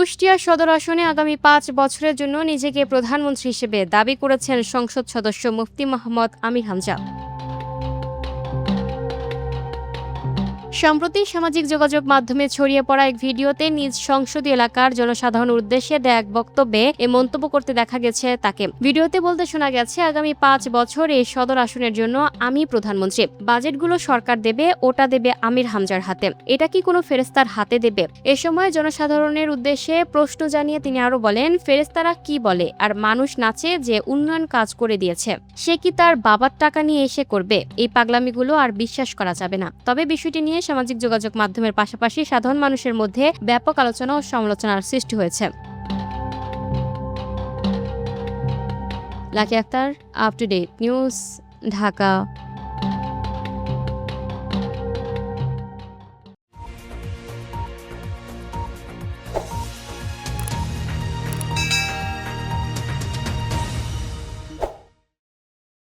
কুষ্টিয়া সদর আসনে আগামী ৫ বছরের জন্য নিজেকে প্রধানমন্ত্রী হিসেবে দাবি করেছেন সংসদ সদস্য মুফতি মোহাম্মদ আমির হামজা। সম্প্রতি সামাজিক যোগাযোগ মাধ্যমে ছড়িয়ে পড়া এক ভিডিওতে নিজ সংসদীয় এলাকার জনসাধারণের উদ্দেশ্যে দেয়া এক বক্তব্যে এ মন্তব্য করতে দেখা গেছে তাকে। ভিডিওতে বলতে শোনা গেছে, আগামী ৫ বছর এই সদর আসনের জন্য আমি প্রধানমন্ত্রী। বাজেটগুলো সরকার দেবে, ওটা দেবে আমির হামজার হাতে। এটা কি কোনো ফেরেস্তার হাতে দেবে? এ সময় জনসাধারণের উদ্দেশ্যে প্রশ্ন জানিয়ে তিনি আরো বলেন, ফেরেস্তারা কি বলে আর মানুষ নাচে যে উন্নয়ন কাজ করে দিয়েছে, সে কি তার বাবার টাকা নিয়ে এসে করবে? এই পাগলামিগুলো আর বিশ্বাস করা যাবে না। তবে বিষয়টি নিয়ে সামাজিক যোগাযোগ মাধ্যমের পাশাপাশি সাধারণ মানুষের মধ্যে ব্যাপক আলোচনা ও সমালোচনার সৃষ্টি হয়েছে। Lucky Akter, up to date news, Dhaka.